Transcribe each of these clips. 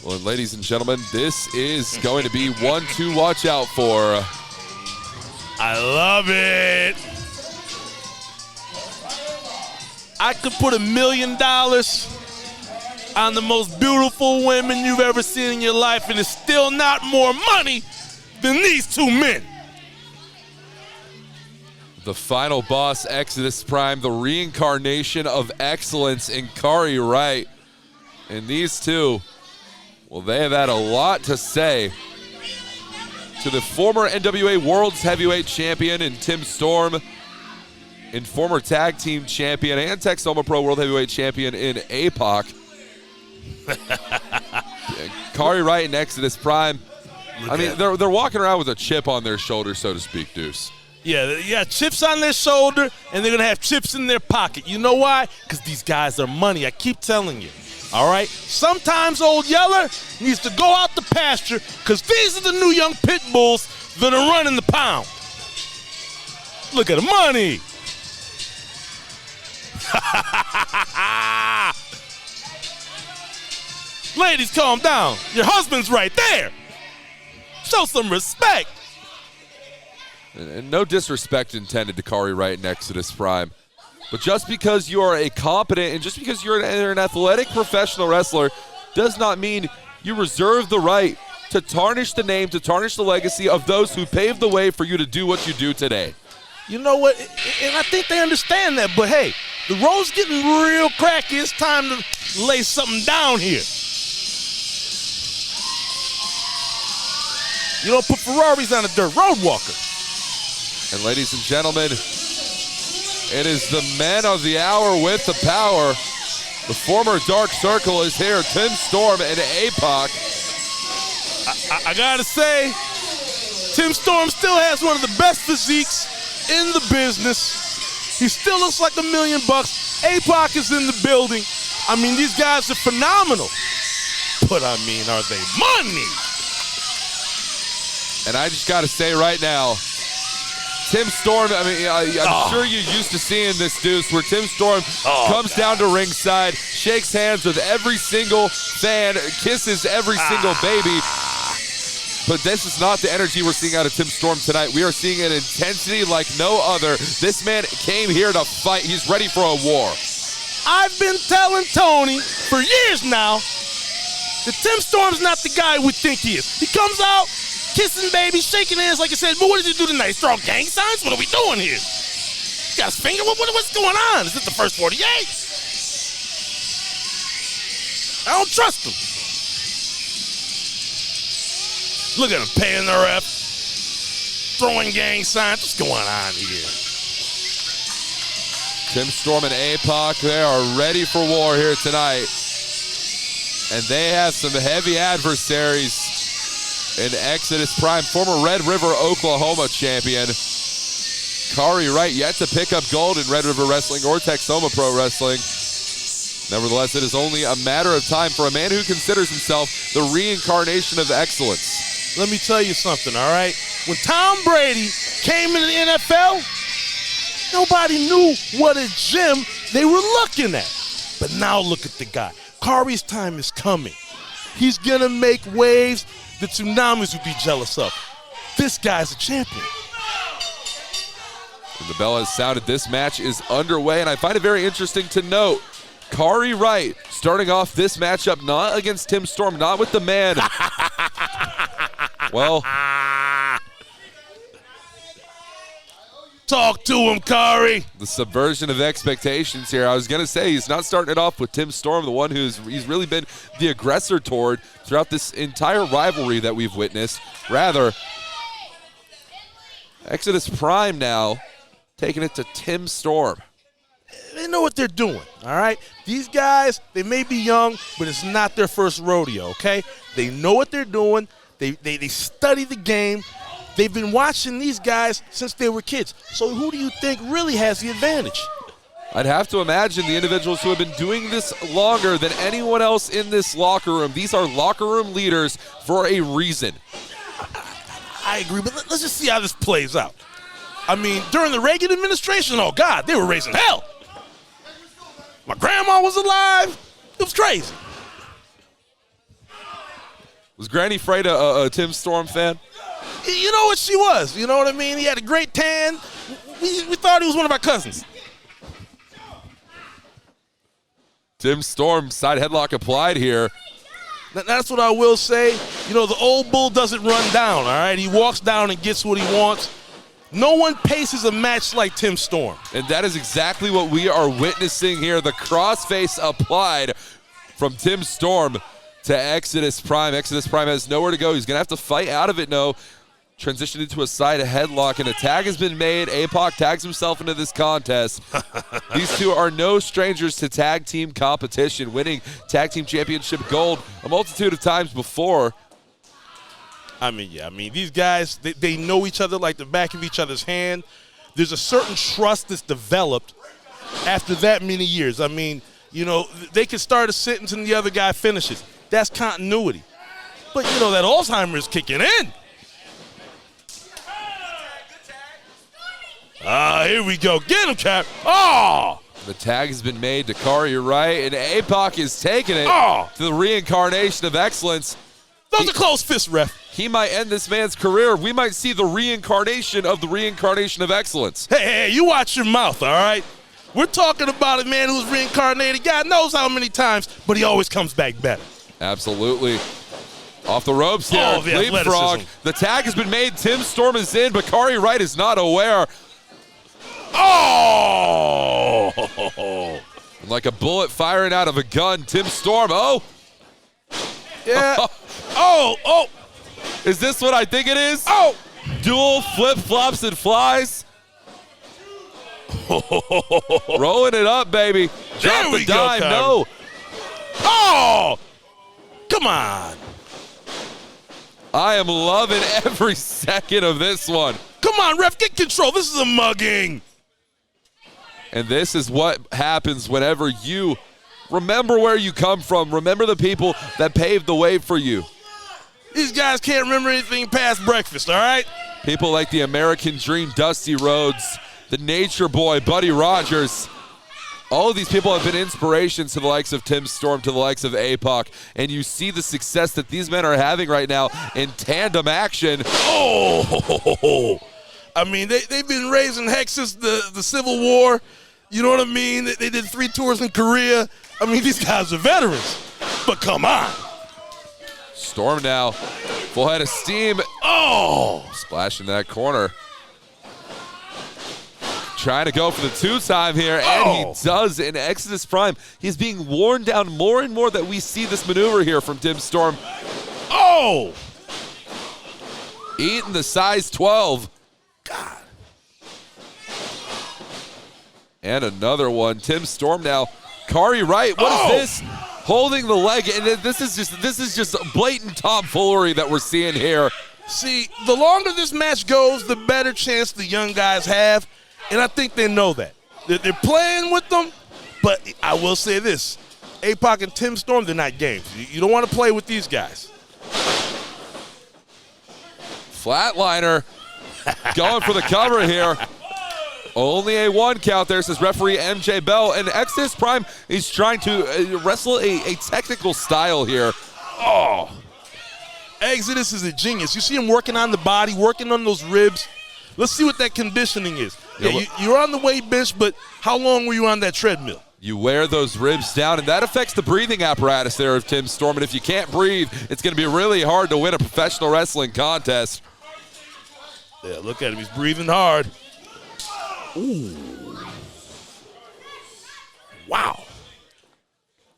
Well, ladies and gentlemen, this is going to be one to watch out for. I love it. I could put $1 million on the most beautiful women you've ever seen in your life, and it's still not more money than these two men. The final boss, Exodus Prime, the reincarnation of excellence in Kari Wright. And these two, well, they have had a lot to say to the former NWA World's Heavyweight Champion in Tim Storm, and former Tag Team Champion and Texoma Pro World Heavyweight Champion in APOC. Kari Wright and Exodus Prime. They're walking around with a chip on their shoulder, so to speak, Deuce. Yeah, they got chips on their shoulder, and they're going to have chips in their pocket. You know why? Because these guys are money. I keep telling you. All right? Sometimes Old Yeller needs to go out the pasture because these are the new young pit bulls that are running the pound. Look at the money. Ladies, calm down. Your husband's right there. Show some respect. And no disrespect intended to Kari Wright and Exodus Prime. But just because you are a competent and just because you're an athletic professional wrestler does not mean you reserve the right to tarnish the name, to tarnish the legacy of those who paved the way for you to do what you do today. You know what? And I think they understand that. But, hey, the road's getting real cracky. It's time to lay something down here. You don't put Ferraris on a dirt road walker. And ladies and gentlemen, it is the men of the hour with the power. The former Dark Circle is here. Tim Storm and APOC. I gotta say, Tim Storm still has one of the best physiques in the business. He still looks like $1 million. APOC is in the building. I mean, these guys are phenomenal. But I mean, are they money? And I just gotta say right now, Tim Storm, I'm sure you're used to seeing this, Deuce, where Tim Storm comes down to ringside, shakes hands with every single fan, kisses every single baby. But this is not the energy we're seeing out of Tim Storm tonight. We are seeing an intensity like no other. This man came here to fight. He's ready for a war. I've been telling Tony for years now that Tim Storm's not the guy we think he is. He comes out, kissing babies, shaking hands like I said, but what did you do tonight? Throw gang signs? What are we doing here? You got his finger? What's going on? Is this the first 48? I don't trust him. Look at him paying the ref, throwing gang signs. What's going on here? Tim Storm and APOC, they are ready for war here tonight. And they have some heavy adversaries in Exodus Prime, former Red River, Oklahoma champion. Kari Wright yet to pick up gold in Red River Wrestling or Texoma Pro Wrestling. Nevertheless, it is only a matter of time for a man who considers himself the reincarnation of excellence. Let me tell you something, all right? When Tom Brady came into the NFL, nobody knew what a gym they were looking at. But now look at the guy. Kari's time is coming. He's going to make waves the tsunamis would be jealous of. This guy's a champion. And the bell has sounded. This match is underway, and I find it very interesting to note Kari Wright starting off this matchup not against Tim Storm, not with the man. Well, talk to him, Kari. The subversion of expectations here. I was going to say he's not starting it off with Tim Storm, the one he's really been the aggressor toward throughout this entire rivalry that we've witnessed. Rather, Exodus Prime now taking it to Tim Storm. They know what they're doing, all right? These guys, they may be young, but it's not their first rodeo, okay? They know what they're doing. They study the game. They've been watching these guys since they were kids. So who do you think really has the advantage? I'd have to imagine the individuals who have been doing this longer than anyone else in this locker room. These are locker room leaders for a reason. I agree, but let's just see how this plays out. I mean, during the Reagan administration, oh, God, they were raising hell. My grandma was alive. It was crazy. Was Granny Freight a Tim Storm fan? You know what she was. You know what I mean? He had a great tan. We thought he was one of our cousins. Tim Storm, side headlock applied here. That's what I will say. You know, the old bull doesn't run down, all right? He walks down and gets what he wants. No one paces a match like Tim Storm. And that is exactly what we are witnessing here. The crossface applied from Tim Storm to Exodus Prime. Exodus Prime has nowhere to go. He's going to have to fight out of it, no. Transitioned into a side headlock, and a tag has been made. APOC tags himself into this contest. These two are no strangers to tag team competition, winning tag team championship gold a multitude of times before. I mean, these guys, they know each other like the back of each other's hand. There's a certain trust that's developed after that many years. I mean, you know, they can start a sentence and the other guy finishes. That's continuity. But, you know, that Alzheimer's kicking in. Here we go. Get him, Cap. Oh! The tag has been made to Kari, Wright, and APOC is taking it to the reincarnation of excellence. Those are close fists, ref. He might end this man's career. We might see the reincarnation of the reincarnation of excellence. Hey, you watch your mouth, all right? We're talking about a man who's reincarnated. God knows how many times, but he always comes back better. Absolutely. Off the ropes here. Oh, the Leapfrog. athleticism. The tag has been made. Tim Storm is in, but Kari Wright is not aware. Oh! Like a bullet firing out of a gun. Tim Storm. Oh. Yeah. Oh. Is this what I think it is? Oh. Dual flip-flops and flies. Rolling it up, baby. Drop the dime. No. Oh. Come on. I am loving every second of this one. Come on, ref, get control. This is a mugging. And this is what happens whenever you remember where you come from. Remember the people that paved the way for you. These guys can't remember anything past breakfast, all right? People like the American Dream, Dusty Rhodes, the Nature Boy, Buddy Rogers. All of these people have been inspirations to the likes of Tim Storm, to the likes of APOC. And you see the success that these men are having right now in tandem action. Oh! I mean, they've been raising heck since the Civil War. You know what I mean? They did 3 tours in Korea. I mean, these guys are veterans. But come on. Storm now, full head of steam. Oh! Splash in that corner. Trying to go for the 2-time here, and he does in Exodus Prime. He's being worn down more and more that we see this maneuver here from Tim Storm. Oh! Eating the size 12. God. And another one. Tim Storm now. Kari Wright, what is this? Holding the leg, and this is just blatant tomfoolery that we're seeing here. See, the longer this match goes, the better chance the young guys have, and I think they know that. They're playing with them, but I will say this. APOC and Tim Storm, they're not games. You don't want to play with these guys. Flatliner going for the cover here. Only a 1 count there, says referee MJ Bell. And Exodus Prime is trying to wrestle a technical style here. Oh. Exodus is a genius. You see him working on the body, working on those ribs. Let's see what that conditioning is. Yeah, you're on the weight bench, but how long were you on that treadmill? You wear those ribs down, and that affects the breathing apparatus there of Tim Storm. And if you can't breathe, it's going to be really hard to win a professional wrestling contest. Yeah, look at him. He's breathing hard. Ooh. Wow.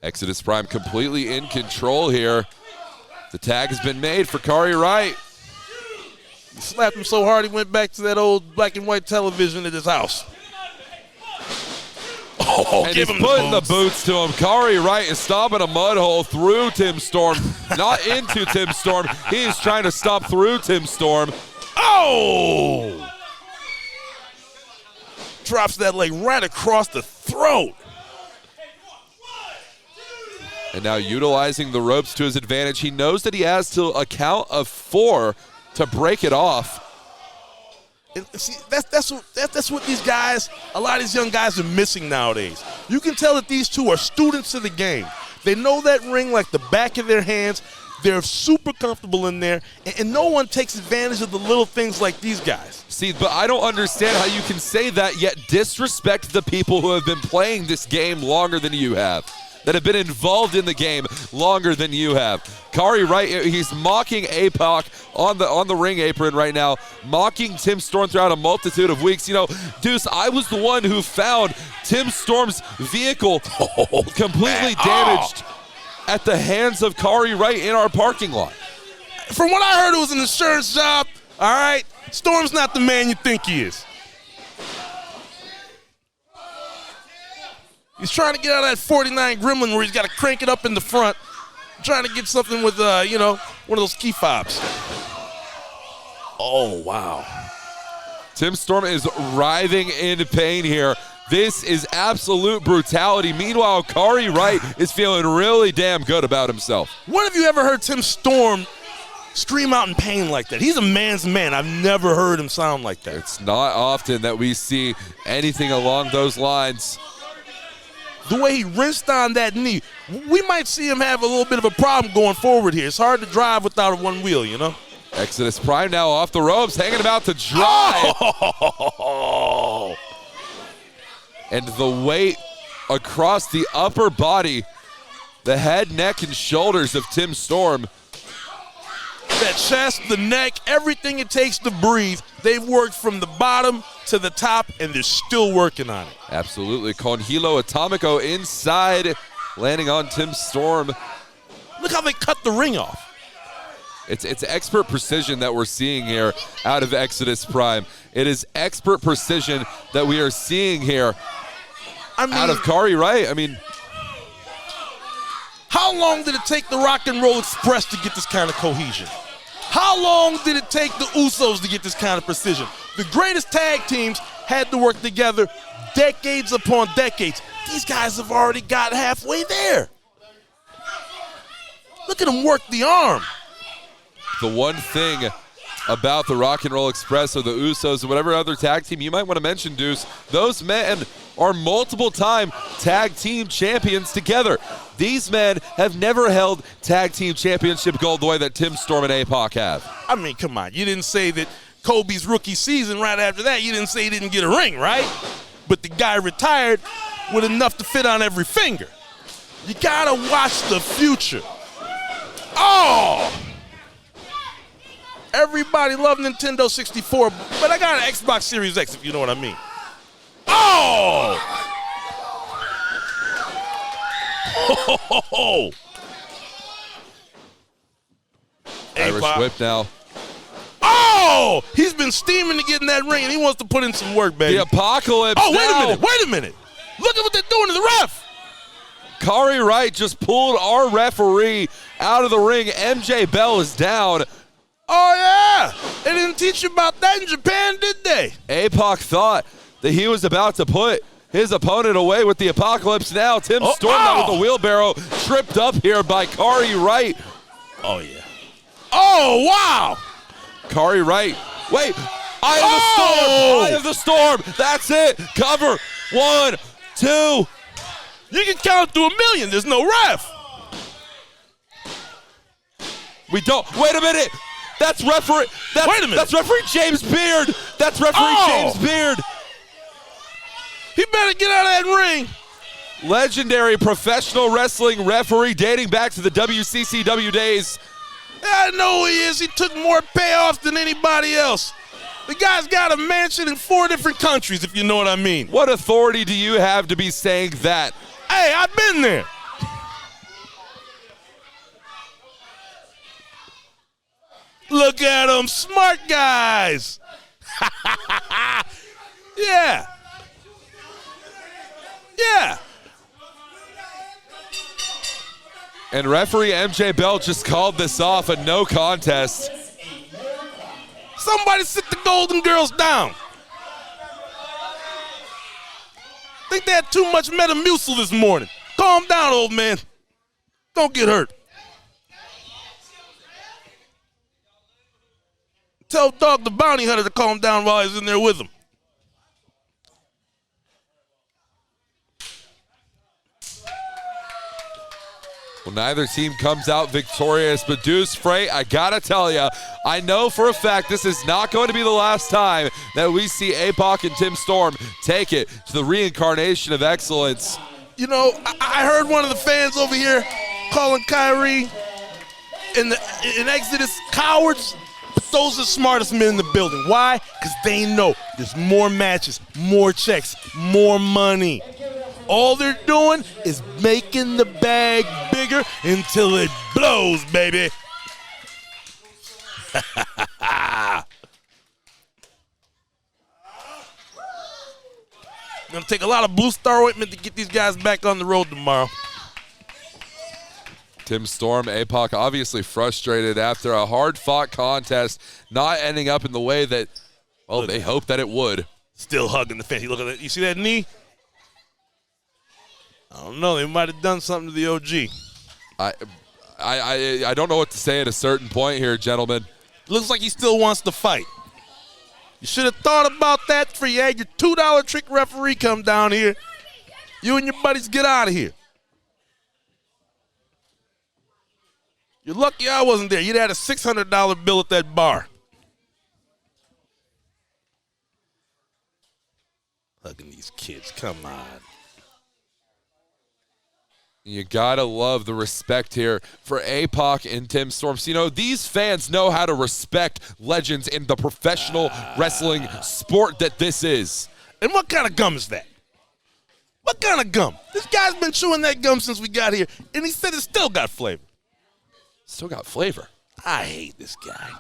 Exodus Prime completely in control here. The tag has been made for Kari Wright. He slapped him so hard he went back to that old black and white television at his house. Oh, and give he's him putting the boots to him. Kari Wright is stomping a mud hole through Tim Storm, not into Tim Storm. He's trying to stomp through Tim Storm. Oh! Drops that leg right across the throat. And now utilizing the ropes to his advantage. He knows that he has to a count of 4 to break it off. And see, that's what these guys, a lot of these young guys are missing nowadays. You can tell that these two are students of the game. They know that ring like the back of their hands. They're super comfortable in there, and no one takes advantage of the little things like these guys. See, but I don't understand how you can say that yet disrespect the people who have been playing this game longer than you have, that have been involved in the game longer than you have. Kari Wright, he's mocking APOC on the ring apron right now, mocking Tim Storm throughout a multitude of weeks. You know, Deuce, I was the one who found Tim Storm's vehicle completely damaged at the hands of Kari Wright in our parking lot. From what I heard, it was an insurance job, all right? Storm's not the man you think he is. He's trying to get out of that 49 Gremlin where he's got to crank it up in the front, trying to get something with, one of those key fobs. Oh, wow. Tim Storm is writhing in pain here. This is absolute brutality. Meanwhile, Kari Wright is feeling really damn good about himself. When have you ever heard Tim Storm scream out in pain like that? He's a man's man. I've never heard him sound like that. It's not often that we see anything along those lines. The way he rinsed on that knee, we might see him have a little bit of a problem going forward here. It's hard to drive without one wheel, you know? Exodus Prime now off the ropes, hanging about to drive. Oh! And the weight across the upper body, the head, neck, and shoulders of Tim Storm. That chest, the neck, everything it takes to breathe. They've worked from the bottom to the top, and they're still working on it. Absolutely. Con Hilo Atomico inside, landing on Tim Storm. Look how they cut the ring off. It's expert precision that we're seeing here out of Exodus Prime. It is expert precision that we are seeing here out of Kari Wright. I mean, how long did it take the Rock and Roll Express to get this kind of cohesion? How long did it take the Usos to get this kind of precision? The greatest tag teams had to work together decades upon decades. These guys have already got halfway there. Look at them work the arm. The one thing about the Rock and Roll Express or the Usos or whatever other tag team you might want to mention, Deuce, those men are multiple-time tag team champions together. These men have never held tag team championship gold the way that Tim Storm and APOC have. I mean, come on. You didn't say that Kobe's rookie season right after that, you didn't say he didn't get a ring, right? But the guy retired with enough to fit on every finger. You got to watch the future. Oh! Everybody loved Nintendo 64, but I got an Xbox Series X, if you know what I mean. Oh! Oh! Irish whip now. Oh! He's been steaming to get in that ring, and he wants to put in some work, baby. The Apocalypse Oh, now. wait a minute. Look at what they're doing to the ref. Kari Wright just pulled our referee out of the ring. MJ Bell is down. Oh, yeah. They didn't teach you about that in Japan, did they? APOC thought that he was about to put his opponent away with the Apocalypse now. Tim Storm now with the wheelbarrow, tripped up here by Kari Wright. Oh, yeah. Oh, wow. Kari Wright. Wait. Eye of the Storm. Eye of the Storm. That's it. Cover. 1, 2. You can count to 1,000,000. There's no ref. We don't. Wait a minute. That's referee. Wait a minute. That's referee James Beard. That's referee James Beard. He better get out of that ring. Legendary professional wrestling referee dating back to the WCCW days. I know who he is. He took more payoffs than anybody else. The guy's got a mansion in 4 different countries, if you know what I mean. What authority do you have to be saying that? Hey, I've been there. Look at them, smart guys. Yeah. Yeah. And referee MJ Bell just called this off a no contest. Somebody sit the Golden Girls down. Think they had too much Metamucil this morning. Calm down, old man. Don't get hurt. Tell Dog the Bounty Hunter to calm down while he's in there with him. Well, neither team comes out victorious, but Deuce Freight, I gotta tell you, I know for a fact this is not going to be the last time that we see APOC and Tim Storm take it to the reincarnation of excellence. You know, I heard one of the fans over here calling Kari in Exodus cowards, but those are the smartest men in the building. Why? Because they know there's more matches, more checks, more money. All they're doing is making the bag bigger until it blows, baby. Gonna take a lot of Blue Star ointment to get these guys back on the road tomorrow. Tim Storm, APOC obviously frustrated after a hard-fought contest, not ending up in the way that, well, they hoped that it would. Still hugging the fence. You look at that. You see that knee? I don't know. They might have done something to the OG. I don't know what to say at a certain point here, gentlemen. Looks like he still wants to fight. You should have thought about that before you had your $2 trick referee come down here. You and your buddies get out of here. You're lucky I wasn't there. You'd had a $600 bill at that bar. Hugging these kids. Come on. You gotta love the respect here for APOC and Tim Storm. So, you know, these fans know how to respect legends in the professional wrestling sport that this is. And what kind of gum is that? What kind of gum? This guy's been chewing that gum since we got here, and he said it still got flavor. Still got flavor. I hate this guy.